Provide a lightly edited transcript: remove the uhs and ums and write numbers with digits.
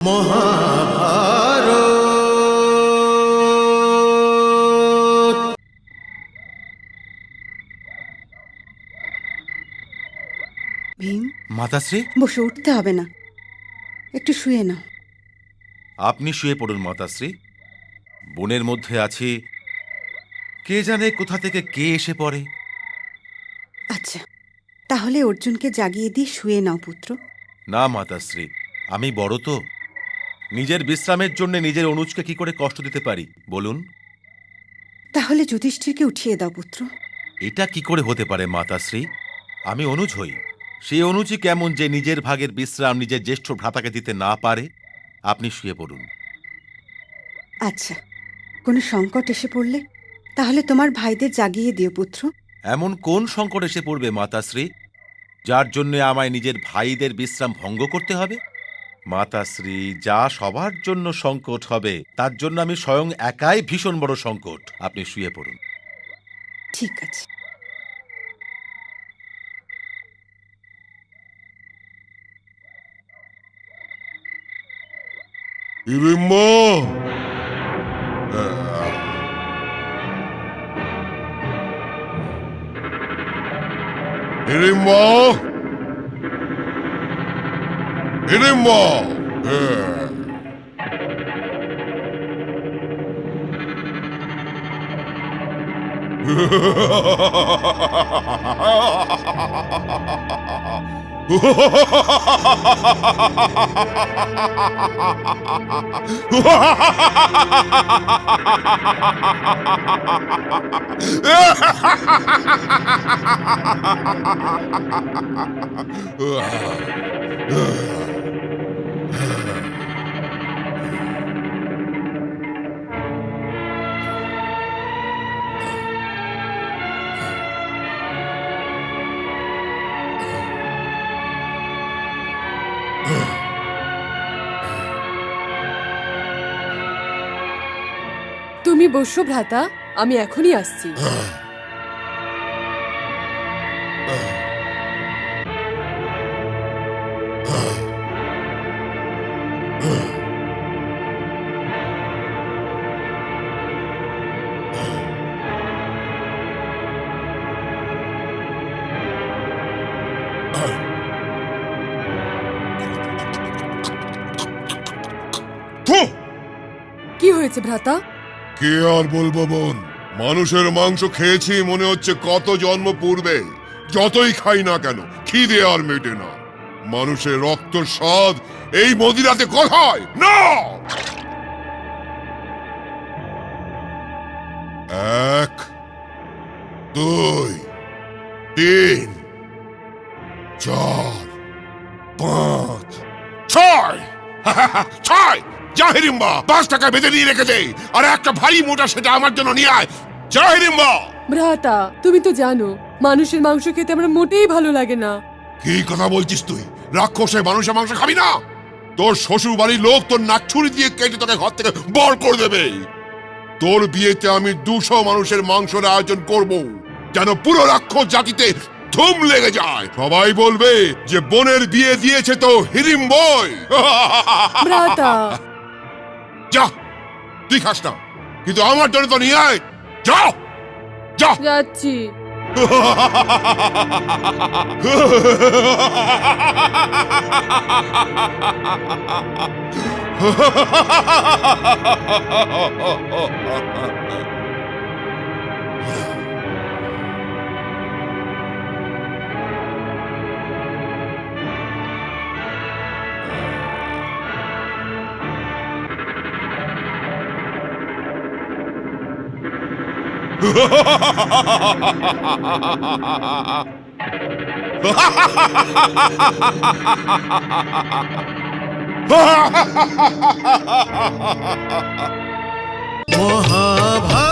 মহাভারত। ভীম, মাতাশ্রী, বসে উঠতে হবে না, একটু শুয়ে নাও। আপনি শুয়ে পড়ুন মাতাশ্রী। বনের মধ্যে আছি, কে জানে কোথা থেকে কে এসে পড়ে। আচ্ছা, তাহলে অর্জুনকে জাগিয়ে দিয়ে শুয়ে নাও পুত্র। না মাতাশ্রী, আমি বড় তো, নিজের বিশ্রামের জন্য নিজের অনুজকে কি করে কষ্ট দিতে পারি বলুন? তাহলে যুধিষ্ঠিরকে উঠিয়ে দাও পুত্র। এটা কি করে হতে পারে মাতাশ্রী? আমি অনুজ হই, সেই অনুজই কেমন যে নিজের ভাগের বিশ্রাম নিজের জ্যেষ্ঠ ভ্রাতাকে দিতে না পারে? আপনি শুয়ে পড়ুন। আচ্ছা, কোনো সংকট এসে পড়লে তাহলে তোমার ভাইদের জাগিয়ে দিও পুত্র। এমন কোন সংকট এসে পড়বে মাতাশ্রী, যার জন্য আমায় নিজের ভাইদের বিশ্রাম ভঙ্গ করতে হবে? মাতাশ্রী, যা সবার জন্য সংকট হবে তার জন্য আমি স্বয়ং একাই ভীষণ বড় সংকট। আপনি শুয়ে পড়ুন। ঠিক আছে। হিড়িম্বা! হিড়িম্বা! হিড়িম্বা! তুমি বসো ভ্রাতা, আমি এখনই আসছি। কি হয়েছে ভ্রাতা? কে আর বলবো বোন, মানুষের মাংস খেয়েছি মনে হচ্ছে কত জন্ম পূর্বে। যতই খাই না কেন খিদে আর মেটে না। মানুষের রক্ত স্বাদ এই মদিরাতে কোথায়? না! এক, দুই, তিন, চার, পাঁচ, ছয়! ছয়! যা হিড়িম্বা, 5 টাকা বেঁধে নিয়ে রেখে দে, আর একটা ভারী মোটা সেটা আমার জন্য নিয়ে আয়। যা হিড়িম্বা! ভ্রাতা, তুমি তো জানো মানুষের মাংস খেতে আমার মোটেই ভালো লাগে না। কি কথা বলছিস তুই? রাক্ষসে মানুষের মাংস খাবি না? তোর শ্বশুর বাড়ির লোক তোর নাক ছুরি দিয়ে কেটে তোকে ঘর থেকে বার করে দেবে। তোর বিয়েতে আমি 200 মানুষের মাংসের আয়োজন করব, যেন পুরো রাক্ষস জাতিতে ধুম লেগে যায়। সবাই বলবে যে বোনের বিয়ে দিয়েছে তো হিড়িম্বই। ভ্রাতা, যা, তুই খাস না, কিন্তু আমার জন্য তো নিয়ে আয়। যাও, যা। যাচ্ছি। মহাভারত।